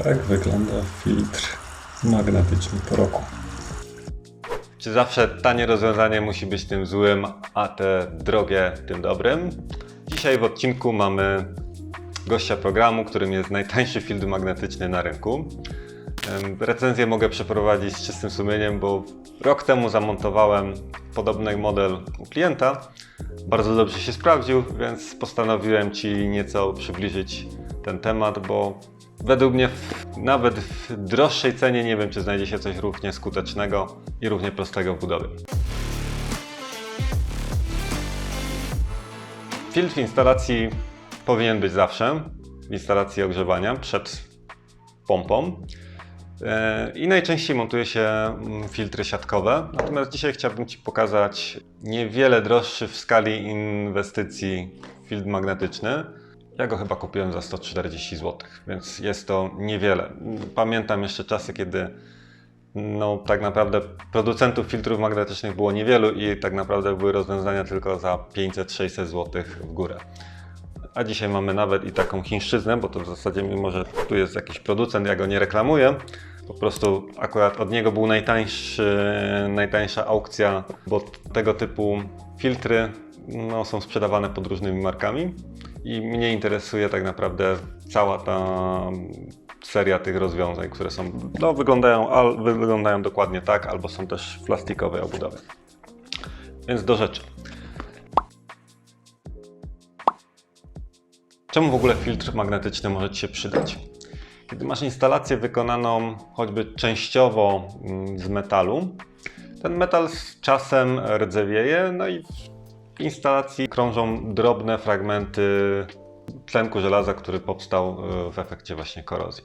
Tak wygląda filtr magnetyczny po roku. Czy zawsze tanie rozwiązanie musi być tym złym, a te drogie tym dobrym? Dzisiaj w odcinku mamy gościa programu, którym jest najtańszy filtr magnetyczny na rynku. Recenzję mogę przeprowadzić z czystym sumieniem, bo rok temu zamontowałem podobny model u klienta. Bardzo dobrze się sprawdził, więc postanowiłem Ci nieco przybliżyć ten temat, bo według mnie nawet w droższej cenie nie wiem, czy znajdzie się coś równie skutecznego i równie prostego w budowie. Filtr w instalacji powinien być zawsze, w instalacji ogrzewania przed pompą. I najczęściej montuje się filtry siatkowe. Natomiast dzisiaj chciałbym Ci pokazać niewiele droższy w skali inwestycji filtr magnetyczny. Ja go chyba kupiłem za 140 zł, więc jest to niewiele. Pamiętam jeszcze czasy, kiedy tak naprawdę producentów filtrów magnetycznych było niewielu i tak naprawdę były rozwiązania tylko za 500-600 zł w górę. A dzisiaj mamy nawet i taką chińszczyznę, bo to w zasadzie, mimo że tu jest jakiś producent, ja go nie reklamuję, po prostu akurat od niego był najtańsza aukcja, bo tego typu filtry są sprzedawane pod różnymi markami i mnie interesuje tak naprawdę cała ta seria tych rozwiązań, które są, wyglądają dokładnie tak, albo są też w plastikowej obudowie. Więc do rzeczy. Czemu w ogóle filtr magnetyczny może Ci się przydać? Kiedy masz instalację wykonaną choćby częściowo z metalu, ten metal z czasem rdzewieje, no i w instalacji krążą drobne fragmenty tlenku żelaza, który powstał w efekcie właśnie korozji.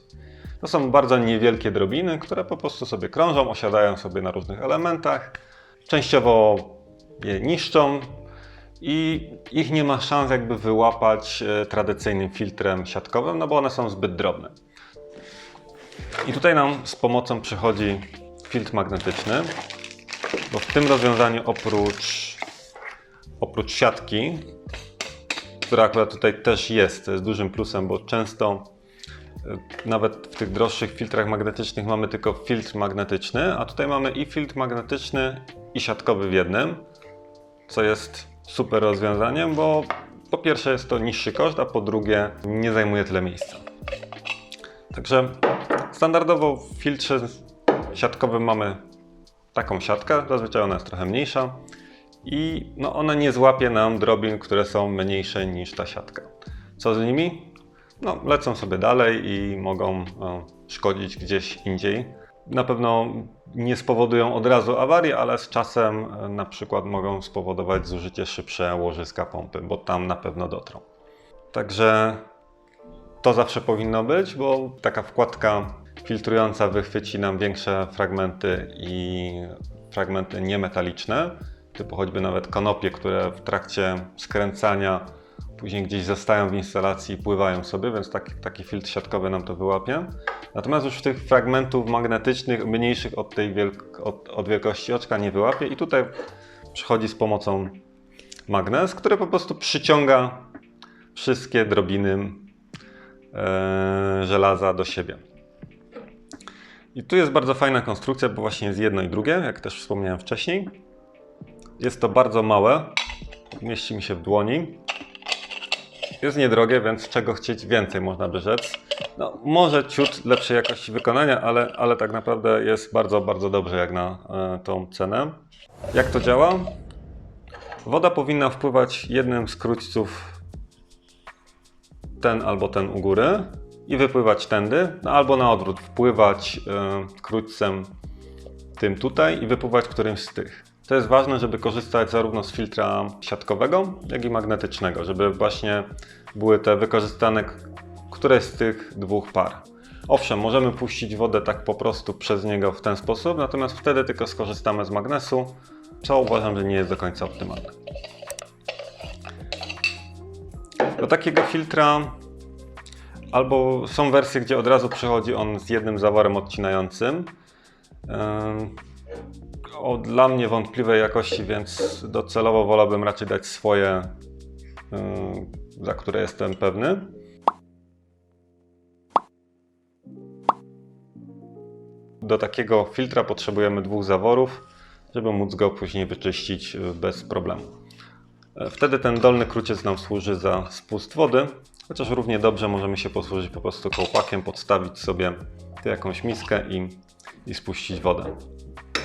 To są bardzo niewielkie drobiny, które po prostu sobie krążą, osiadają sobie na różnych elementach, częściowo je niszczą, i ich nie ma szans jakby wyłapać tradycyjnym filtrem siatkowym, no bo one są zbyt drobne. I tutaj nam z pomocą przychodzi filtr magnetyczny, bo w tym rozwiązaniu oprócz siatki, która akurat tutaj też jest, to jest dużym plusem, bo często nawet w tych droższych filtrach magnetycznych mamy tylko filtr magnetyczny, a tutaj mamy i filtr magnetyczny i siatkowy w jednym, co jest super rozwiązaniem, bo po pierwsze jest to niższy koszt, a po drugie nie zajmuje tyle miejsca. Także standardowo w filtrze siatkowym mamy taką siatkę, zazwyczaj ona jest trochę mniejsza i ona nie złapie nam drobin, które są mniejsze niż ta siatka. Co z nimi? Lecą sobie dalej i mogą szkodzić gdzieś indziej. Na pewno nie spowodują od razu awarii, ale z czasem na przykład mogą spowodować zużycie szybsze łożyska pompy, bo tam na pewno dotrą. Także to zawsze powinno być, bo taka wkładka filtrująca wychwyci nam większe fragmenty i fragmenty niemetaliczne, typu choćby nawet konopie, które w trakcie skręcania później gdzieś zostają w instalacji i pływają sobie, więc taki filtr siatkowy nam to wyłapie. Natomiast już tych fragmentów magnetycznych mniejszych od wielkości oczka nie wyłapie i tutaj przychodzi z pomocą magnes, który po prostu przyciąga wszystkie drobiny żelaza do siebie. I tu jest bardzo fajna konstrukcja, bo właśnie jest jedno i drugie, jak też wspomniałem wcześniej. Jest to bardzo małe, mieści mi się w dłoni. Jest niedrogie, więc czego chcieć więcej, można by rzec. Może ciut lepszej jakości wykonania, ale tak naprawdę jest bardzo, bardzo dobrze jak na tą cenę. Jak to działa? Woda powinna wpływać jednym z krójców, ten albo ten u góry, i wypływać tędy, albo na odwrót, wpływać krójcem tym tutaj i wypływać którymś z tych. To jest ważne, żeby korzystać zarówno z filtra siatkowego, jak i magnetycznego, żeby właśnie były te wykorzystane któreś z tych dwóch par. Owszem, możemy puścić wodę tak po prostu przez niego w ten sposób, natomiast wtedy tylko skorzystamy z magnesu, co uważam, że nie jest do końca optymalne. Do takiego filtra albo są wersje, gdzie od razu przychodzi on z jednym zaworem odcinającym. Dla mnie wątpliwej jakości, więc docelowo wolałbym raczej dać swoje, za które jestem pewny. do takiego filtra potrzebujemy 2 zaworów, żeby móc go później wyczyścić bez problemu. Wtedy ten dolny kruciec nam służy za spust wody, chociaż równie dobrze możemy się posłużyć po prostu kołpakiem, podstawić sobie tu jakąś miskę i spuścić wodę.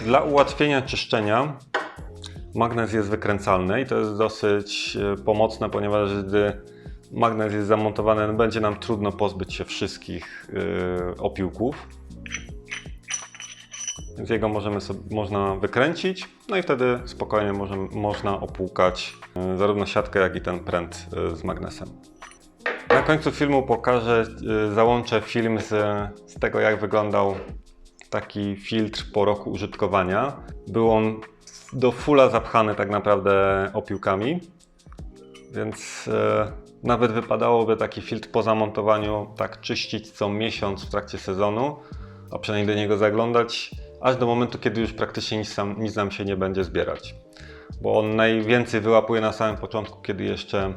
Dla ułatwienia czyszczenia magnes jest wykręcalny i to jest dosyć pomocne, ponieważ gdy magnes jest zamontowany, będzie nam trudno pozbyć się wszystkich opiłków. Więc jego można wykręcić, no i wtedy spokojnie można opłukać zarówno siatkę, jak i ten pręt z magnesem. Na końcu filmu załączę film z tego, jak wyglądał taki filtr po roku użytkowania. Był on do fulla zapchany tak naprawdę opiłkami, więc nawet wypadałoby taki filtr po zamontowaniu tak czyścić co miesiąc w trakcie sezonu, a przynajmniej do niego zaglądać, aż do momentu, kiedy już praktycznie nic nam się nie będzie zbierać. Bo on najwięcej wyłapuje na samym początku, kiedy jeszcze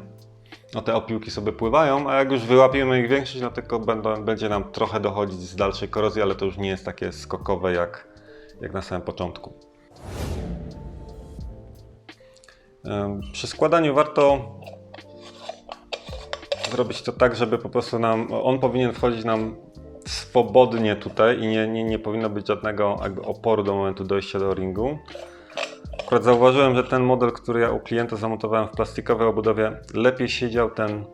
te opiłki sobie pływają, a jak już wyłapiemy ich większość, no tylko będzie nam trochę dochodzić z dalszej korozji, ale to już nie jest takie skokowe jak na samym początku. Przy składaniu warto zrobić to tak, żeby po prostu on powinien wchodzić nam swobodnie tutaj i nie powinno być żadnego jakby oporu do momentu dojścia do o-ringu. Akurat zauważyłem, że ten model, który ja u klienta zamontowałem w plastikowej obudowie, lepiej siedział ten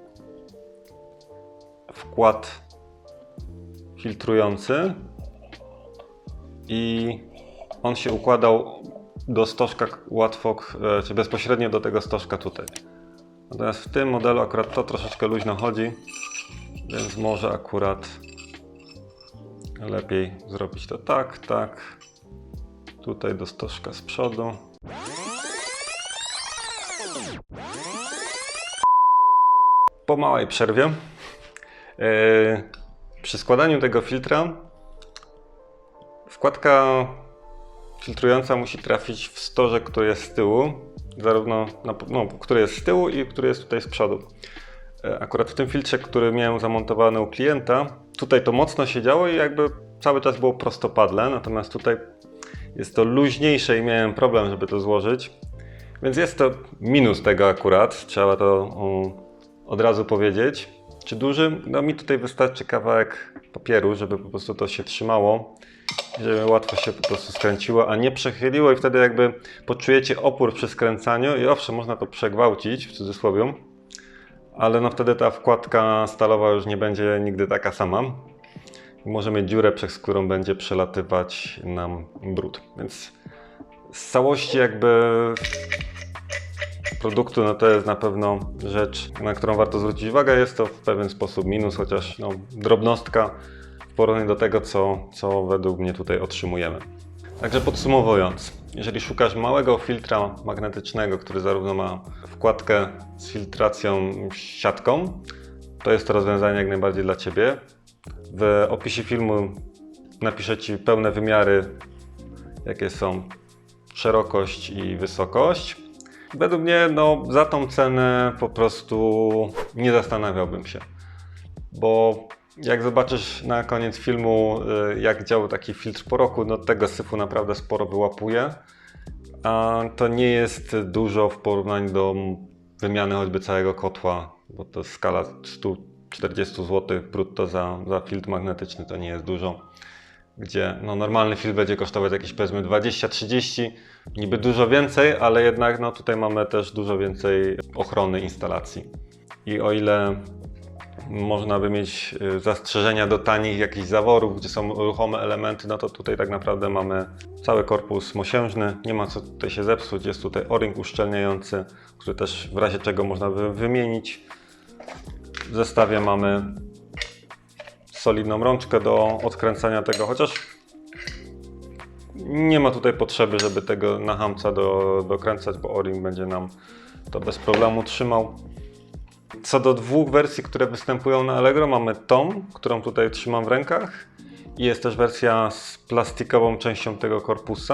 wkład filtrujący i on się układał do stożka łatwo, czy bezpośrednio do tego stożka tutaj. Natomiast w tym modelu akurat to troszeczkę luźno chodzi, więc może akurat lepiej zrobić to tak. Tutaj do stożka z przodu. Po małej przerwie przy składaniu tego filtra wkładka filtrująca musi trafić w stożek, który jest z tyłu, zarówno który jest z tyłu i który jest tutaj z przodu. Akurat w tym filtrze, który miałem zamontowany u klienta, tutaj to mocno siedziało i jakby cały czas było prostopadle, natomiast tutaj jest to luźniejsze i miałem problem, żeby to złożyć. Więc jest to minus tego akurat, trzeba to od razu powiedzieć. Czy duży? No mi tutaj wystarczy kawałek papieru, żeby po prostu to się trzymało, żeby łatwo się po prostu skręciło, a nie przechyliło i wtedy jakby poczujecie opór przy skręcaniu i owszem, można to przegwałcić, w cudzysłowie, ale no wtedy ta wkładka stalowa już nie będzie nigdy taka sama. Może mieć dziurę, przez którą będzie przelatywać nam brud. Więc z całości jakby produktu, no to jest na pewno rzecz, na którą warto zwrócić uwagę. Jest to w pewien sposób minus, chociaż drobnostka w porównaniu do tego, co według mnie tutaj otrzymujemy. Także podsumowując, jeżeli szukasz małego filtra magnetycznego, który zarówno ma wkładkę z filtracją siatką, to jest to rozwiązanie jak najbardziej dla Ciebie. W opisie filmu napiszę Ci pełne wymiary, jakie są szerokość i wysokość. Według mnie za tą cenę po prostu nie zastanawiałbym się, bo jak zobaczysz na koniec filmu, jak działał taki filtr po roku, no tego syfu naprawdę sporo wyłapuje, a to nie jest dużo w porównaniu do wymiany choćby całego kotła, bo to skala 140 zł brutto za filtr magnetyczny to nie jest dużo, gdzie normalny filtr będzie kosztować jakieś powiedzmy 20-30, niby dużo więcej, ale jednak tutaj mamy też dużo więcej ochrony instalacji. I o ile można by mieć zastrzeżenia do tanich jakichś zaworów, gdzie są ruchome elementy, no to tutaj tak naprawdę mamy cały korpus mosiężny, nie ma co tutaj się zepsuć, jest tutaj o-ring uszczelniający, który też w razie czego można wymienić. W zestawie mamy solidną rączkę do odkręcania tego, chociaż nie ma tutaj potrzeby, żeby tego na hamca dokręcać, bo o-ring będzie nam to bez problemu trzymał. Co do 2 wersji, które występują na Allegro, mamy tą, którą tutaj trzymam w rękach i jest też wersja z plastikową częścią tego korpusu.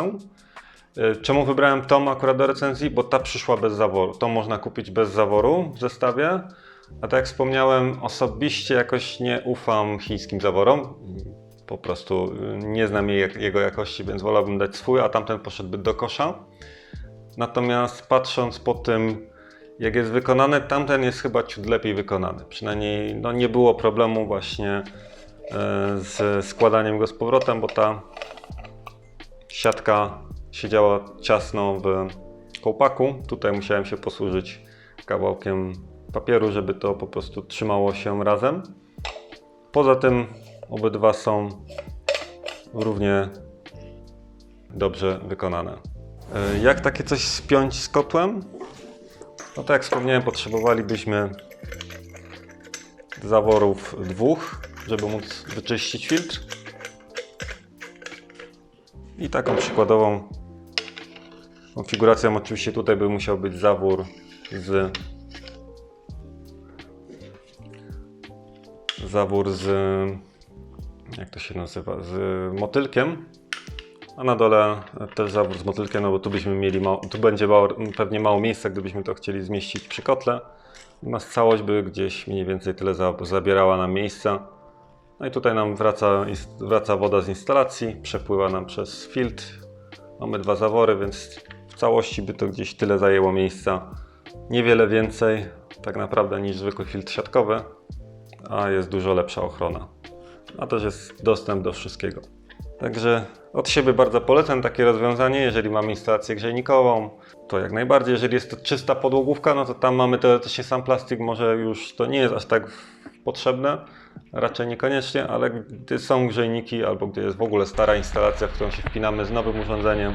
Czemu wybrałem tą akurat do recenzji? Bo ta przyszła bez zaworu. Tą można kupić bez zaworu w zestawie, a tak jak wspomniałem, osobiście jakoś nie ufam chińskim zaworom. Po prostu nie znam jego jakości, więc wolałbym dać swój, a tamten poszedłby do kosza. Natomiast patrząc po tym, jak jest wykonany, tamten jest chyba ciut lepiej wykonany. Przynajmniej no, nie było problemu właśnie z składaniem go z powrotem, bo ta siatka siedziała ciasno w kołpaku. Tutaj musiałem się posłużyć kawałkiem papieru, żeby to po prostu trzymało się razem. Poza tym obydwa są równie dobrze wykonane. Jak takie coś spiąć z kotłem? No tak jak wspomniałem, potrzebowalibyśmy zaworów 2, żeby móc wyczyścić filtr. I taką przykładową konfiguracją oczywiście tutaj by musiał być zawór z jak to się nazywa, z motylkiem, a na dole też zawór z motylkiem, no bo tu byśmy mieli tu będzie pewnie mało miejsca, gdybyśmy to chcieli zmieścić przy kotle. Natomiast całość by gdzieś mniej więcej tyle zabierała nam miejsca. No i tutaj nam wraca woda z instalacji, przepływa nam przez filtr. Mamy 2 zawory, więc w całości by to gdzieś tyle zajęło miejsca. Niewiele więcej tak naprawdę niż zwykły filtr siatkowy, a jest dużo lepsza ochrona. A też jest dostęp do wszystkiego. Także od siebie bardzo polecam takie rozwiązanie. Jeżeli mamy instalację grzejnikową, to jak najbardziej. Jeżeli jest to czysta podłogówka, no to tam mamy teoretycznie sam plastik, może już to nie jest aż tak potrzebne, raczej niekoniecznie, ale gdy są grzejniki albo gdy jest w ogóle stara instalacja, w którą się wpinamy z nowym urządzeniem,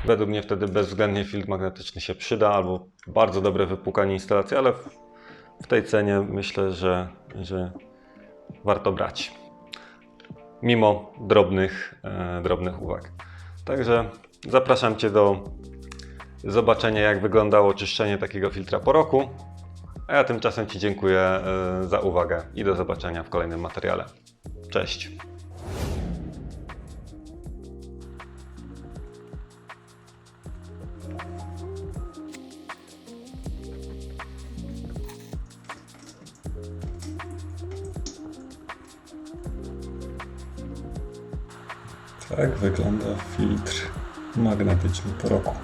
według mnie wtedy bezwzględnie filtr magnetyczny się przyda, albo bardzo dobre wypłukanie instalacji, ale w tej cenie myślę, że warto brać. Mimo drobnych uwag. Także zapraszam Cię do zobaczenia, jak wyglądało czyszczenie takiego filtra po roku. A ja tymczasem Ci dziękuję za uwagę i do zobaczenia w kolejnym materiale. Cześć! Tak wygląda filtr magnetyczny po roku.